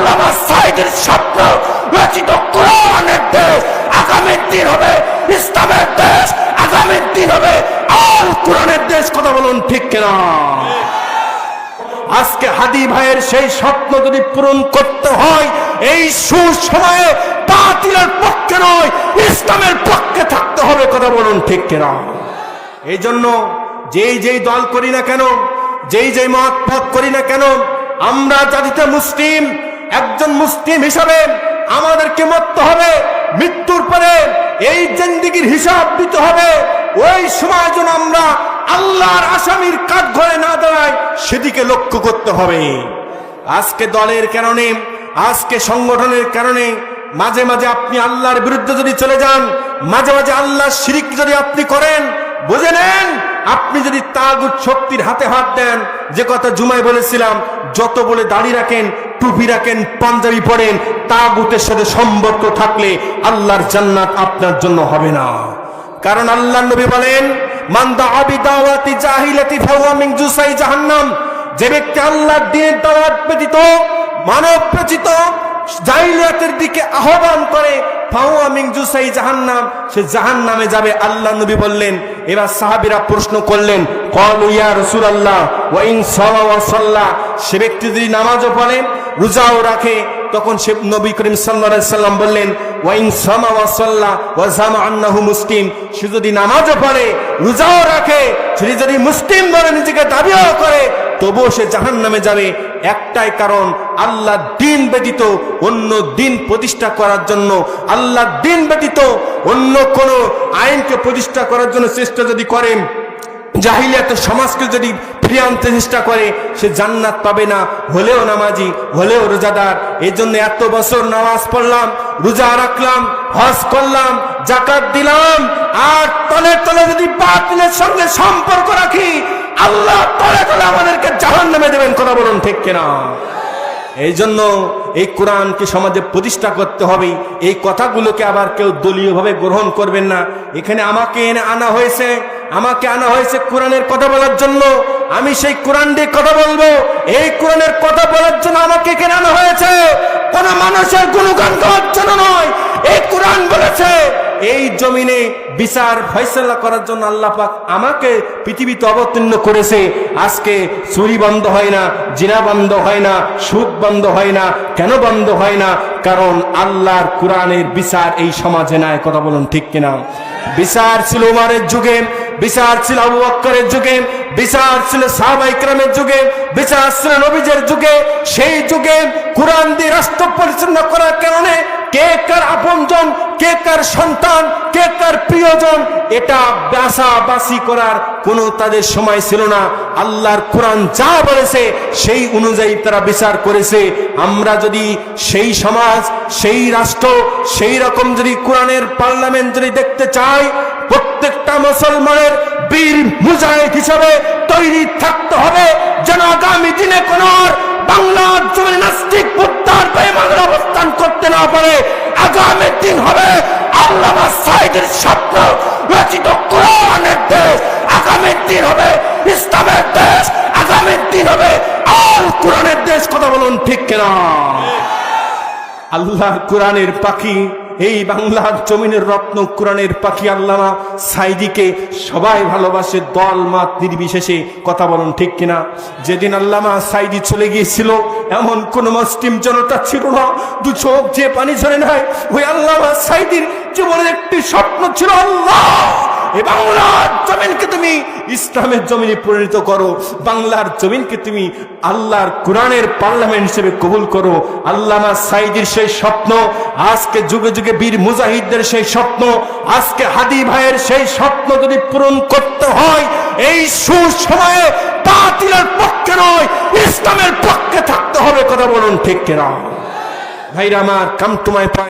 আল্লামা সাঈদীর স্বপ্ন রচিত কোরআনের দেশ আগামী দিন হবে ইসলামের দেশ, আগামী দিন হবে আল কোরআনের দেশ। কথা বলুন ঠিক কিনা? আজকে হাদি ভাইয়ের সেই স্বপ্ন যদি পূরণ করতে হয়, এই সুসময়ে বাতিলের পক্ষে নয়, ইসলামের পক্ষে থাকতে হবে। কথা বলুন ঠিক কিনা? এই জন্য যেই দল করি না কেন, যেই মত করি না কেন, আমরা জাতিতে মুসলিম, একজন মুসলিম হিসাবে আমাদেরকে মরতে হবে। মৃত্যুর পরে এই জিন্দেগির হিসাব দিতে হবে। ওই সময় যেন আমরা আল্লাহর আসামির কাঠগড়ায় না দাঁড়াই, সেদিকে লক্ষ্য করতে হবে। আজকে দলের কারণে, আজকে সংগঠনের কারণে মাঝে মাঝে আপনি আল্লাহর বিরুদ্ধে যদি চলে যান, মাঝে মাঝে আল্লাহর শিরিক যদি আপনি করেন, বুঝে নেন আপনি যদি তাগুত শক্তির হাতে হাত দেন। যে কথা জুমায় বলেছিলাম, যত বলে দাড়ি রাখেন, টুপি রাখেন, পাঞ্জাবি পরেন, তাগুতের সাথে সম্পর্ক থাকলে আল্লাহর জান্নাত আপনার জন্য হবে না। কারণ আল্লাহর নবী বলেন, মান দাআ বিদাওয়াতি জাহিলাতি ফাহুয়া মিন জুসাই জাহান্নাম। যে ব্যক্তি আল্লাহর দ্বীনের দাওয়াত ব্যতীত, মানব রচিত জাহিলিয়াতের দিকে আহ্বান করে, ফাহুয়া মিন জুসাই জাহান্নাম, সে জাহান্নামে যাবে। আল্লাহ নবী বললেন। এবার সাহাবীরা প্রশ্ন করলেন, ক্বালু ইয়া রাসূলুল্লাহ ওয়া ইন সাওয়া ওয়া সাল্লা, সে ব্যক্তি যদি নামাজও পড়ে, রোজাও রাখে, তখন সে নবী করিম সাল্লাল্লাহু আলাইহি সাল্লাম বললেন, ওয়া ইন সামা ওয়া সাল্লা ওয়া জামা আন্নাহু মুসলিম, সে যদি নামাজও পড়ে, রোজাও রাখে, সে যদি মুসলিম বলে নিজেকে দাবিও করে, তবুও সে জাহান্নামে যাবে। একটাই কারণ, আল্লাহর দ্বীন ব্যতীত অন্য দ্বীন প্রতিষ্ঠা করার জন্য, আল্লাহর দ্বীন ব্যতীত অন্য কোন আইনকে প্রতিষ্ঠা করার জন্য চেষ্টা যদি করেন, জাহিলিয়াতের সমাজকে যদি ফিরিয়ে আনতে চেষ্টা করে, সে জান্নাত পাবে না। হলেও নামাজি, হলেও রোজাদার। এই জন্য এত বছর নামাজ পড়লাম, রোজা রাখলাম, হজ করলাম, যাকাত দিলাম, আর তলে তলে যদি বাতিলের সঙ্গে সম্পর্ক রাখি, আল্লাহ তলে তলে আমাদেরকে জাহান্নামে দেবেন। কথা বলুন ঠিক কিনা? এই জন্য এই কোরআনকে সমাজে প্রতিষ্ঠা করতে হবে। এই কথাগুলোকে আবার কেউ দলীয়ভাবে গ্রহণ করবেন না। এখানে আমাকে আনা হয়েছে কোরআনের কথা বলার জন্য। আমি সেই কোরআন দিয়ে কথা বলবো। এই কোরআনের কথা বলার জন্য আমাকে এখানে আনা হয়েছে, কোন মানুষের গুণগান গাওয়ার জন্য নয়। এই কোরআন বলেছে এই জমিনে বিচার ফয়সালা করার জন্য আল্লাহ পাক আমাকে পৃথিবীতে অবতীর্ণ করেছে। আজকে চুরি বন্ধ হয় না, জিনা বন্ধ হয় না, সুদ বন্ধ হয় না। কেন বন্ধ হয় না? কারণ আল্লাহর কোরআনের বিচার এই সমাজে নাই। কথা বলুন ঠিক কিনা? বিচার ছিল উমরের যুগে, বিচার ছিল আবু বকরের যুগে, বিচার ছিল সাহাবায়ে কেরামের যুগে, বিচার ছিল নবীদের যুগে। সেই যুগে কোরআন দিয়ে রাষ্ট্র পরিচালনা করার কারণে কে কার আপনজন, কে কার সন্তান, কে কার প্রিয়জন, এটা বাছাবাছি করার কোনো তাদের সময় ছিল না। আল্লাহর কোরআন যা বলেছে সেই অনুযায়ী তারা বিচার করেছে। আমরা যদি সেই সমাজ, সেই রাষ্ট্র, সেই রকম যদি কোরআনের পার্লামেন্ট যদি দেখতে চাই, প্রত্যেকটা মুসলমানের বীর মুজাহিদ হিসাবে তৈরি থাকতে হবে, যেন আগামী দিনে কোন বাংলার জমিনে নাস্তিক বুদ্ধার বেঈমানরা অবস্থান করতে না পারে। আগামী দিন হবে আল্লামা সাঈদীর স্বপ্ন রচিত কোরআনের দেশ, আগামী দিন হবে ইসলামের দেশ, আগামী দিন হবে আল কোরআনের দেশ। কথা বলুন ঠিক কিনা? আল্লাহর কোরআনের পাখি, এই বাংলার জমিনের রত্ন কোরআনের পাখি আল্লামা সাঈদীকে সবাই ভালোবাসে, দল মত নির্বিশেষে। কথা বলুন ঠিক কিনা? যেদিন আল্লামা সাঈদী চলে গিয়েছিল, এমন কোন মুসলিম জনতা ছিল না দু চোখ যে পানি ঝরে নাই। ওই আল্লামা সাঈদীর জীবনের একটি স্বপ্ন ছিল, আল্লাহ এই বাংলার জমিনকে তুমি ইসলামের জমিনে পরিণত করো, বাংলার জমিনকে তুমি আল্লাহর কোরআনের পার্লামেন্ট হিসেবে কবুল করো। আল্লামা সাঈদীর সেই স্বপ্ন, আজকে যুগে যুগে বীর মুজাহিদদের সেই স্বপ্ন, আজকে হাদি ভাইয়ের সেই স্বপ্ন যদি পূরণ করতে হয়, এই সুসময়ে বাতিলের পক্ষে নয়, ইসলামের পক্ষে থাকতে হবে। কথা বলুন ঠিক কিনা? ভাইরা আমার, কাম টু মাই পয়েন্ট।